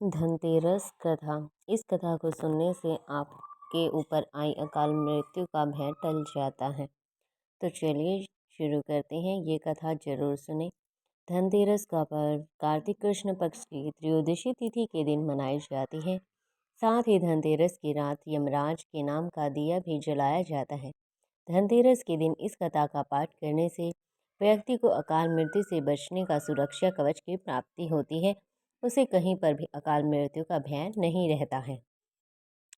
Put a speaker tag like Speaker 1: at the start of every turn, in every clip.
Speaker 1: धनतेरस कथा। इस कथा को सुनने से आपके ऊपर आई अकाल मृत्यु का भय टल जाता है। तो चलिए शुरू करते हैं। ये कथा जरूर सुने। धनतेरस का पर्व कार्तिक कृष्ण पक्ष की त्रयोदशी तिथि के दिन मनाई जाती है। साथ ही धनतेरस की रात यमराज के नाम का दिया भी जलाया जाता है। धनतेरस के दिन इस कथा का पाठ करने से व्यक्ति को अकाल मृत्यु से बचने का सुरक्षा कवच की प्राप्ति होती है। उसे कहीं पर भी अकाल मृत्यु का भय नहीं रहता है।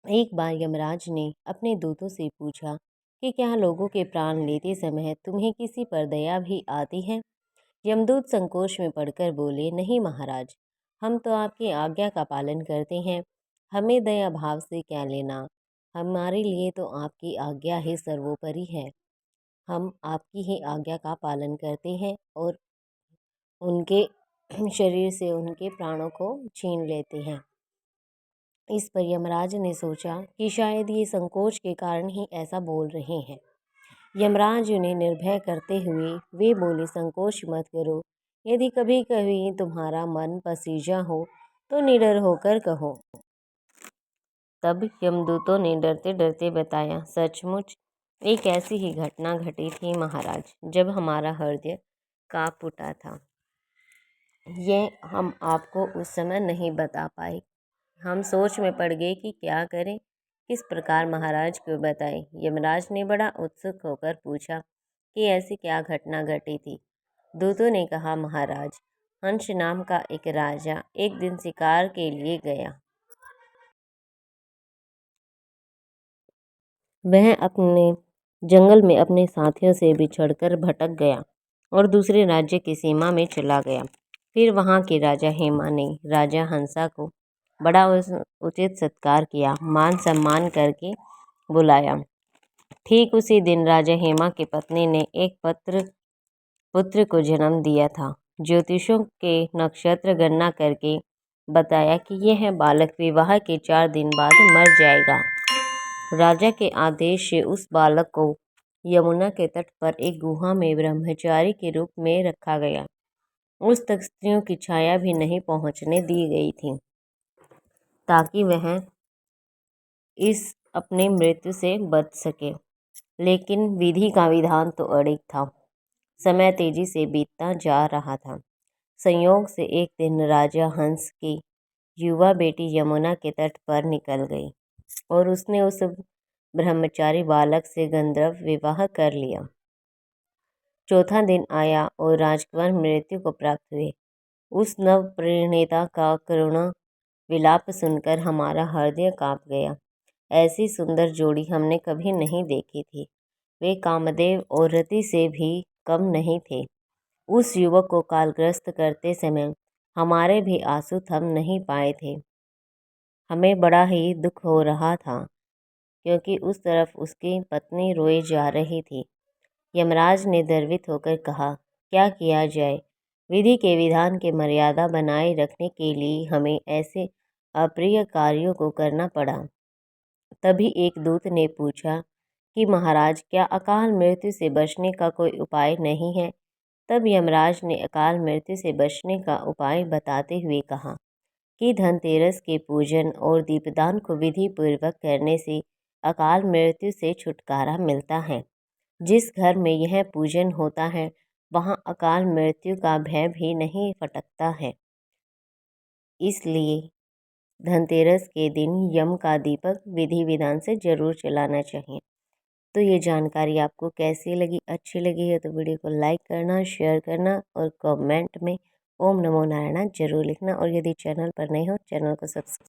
Speaker 1: एक बार यमराज ने अपने दूतों से पूछा कि क्या लोगों के प्राण लेते समय तुम्हें किसी पर दया भी आती है? यमदूत संकोच में पड़कर बोले, नहीं महाराज, हम तो आपकी आज्ञा का पालन करते हैं, हमें दया भाव से क्या लेना। हमारे लिए तो आपकी आज्ञा ही सर्वोपरि है। हम आपकी ही आज्ञा का पालन करते हैं और उनके शरीर से उनके प्राणों को छीन लेते हैं। इस पर यमराज ने सोचा कि शायद ये संकोच के कारण ही ऐसा बोल रहे हैं। यमराज उन्हें निर्भय करते हुए वे बोले, संकोच मत करो। यदि कभी कभी तुम्हारा मन पसीजा हो तो निडर होकर कहो। तब यमदूतों ने डरते डरते बताया, सचमुच एक ऐसी ही घटना घटी थी महाराज, जब हमारा हृदय कांप उठा था। यह हम आपको उस समय नहीं बता पाए। हम सोच में पड़ गए कि क्या करें, किस प्रकार महाराज को बताएं। यमराज ने बड़ा उत्सुक होकर पूछा कि ऐसी क्या घटना घटी थी। दूतों ने कहा, महाराज, हंस नाम का एक राजा एक दिन शिकार के लिए गया। वह अपने जंगल में अपने साथियों से बिछड़कर भटक गया और दूसरे राज्य की सीमा में चला गया। फिर वहाँ के राजा हेमा ने राजा हंसा को बड़ा उचित सत्कार किया, मान सम्मान करके बुलाया। ठीक उसी दिन राजा हेमा की पत्नी ने एक पुत्र को जन्म दिया था। ज्योतिषों के नक्षत्र गणना करके बताया कि यह बालक विवाह के 4 दिन बाद मर जाएगा। राजा के आदेश से उस बालक को यमुना के तट पर एक गुहा में ब्रह्मचारी के रूप में रखा गया। उस तक स्त्रियों की छाया भी नहीं पहुंचने दी गई थी, ताकि वह इस अपने मृत्यु से बच सके। लेकिन विधि का विधान तो अड़िग था। समय तेजी से बीतता जा रहा था। संयोग से एक दिन राजा हंस की युवा बेटी यमुना के तट पर निकल गई और उसने उस ब्रह्मचारी बालक से गंधर्व विवाह कर लिया। चौथा दिन आया और राजकुमार मृत्यु को प्राप्त हुए। उस नव परिणीता का करुण विलाप सुनकर हमारा हृदय कांप गया। ऐसी सुंदर जोड़ी हमने कभी नहीं देखी थी। वे कामदेव और रति से भी कम नहीं थे। उस युवक को कालग्रस्त करते समय हमारे भी आंसू थम नहीं पाए थे। हमें बड़ा ही दुख हो रहा था, क्योंकि उस तरफ उसकी पत्नी रोई जा रही थी। यमराज ने गर्वित होकर कहा, क्या किया जाए, विधि के विधान के मर्यादा बनाए रखने के लिए हमें ऐसे अप्रिय कार्यों को करना पड़ा। तभी एक दूत ने पूछा कि महाराज, क्या अकाल मृत्यु से बचने का कोई उपाय नहीं है? तब यमराज ने अकाल मृत्यु से बचने का उपाय बताते हुए कहा कि धनतेरस के पूजन और दीपदान को विधि पूर्वक करने से अकाल मृत्यु से छुटकारा मिलता है। जिस घर में यह पूजन होता है वहाँ अकाल मृत्यु का भय भी नहीं फटकता है। इसलिए धनतेरस के दिन यम का दीपक विधि विधान से जरूर जलाना चाहिए। तो ये जानकारी आपको कैसी लगी? अच्छी लगी है तो वीडियो को लाइक करना, शेयर करना और कमेंट में ओम नमो नारायण जरूर लिखना। और यदि चैनल पर नए हो, चैनल को सब्सक्राइब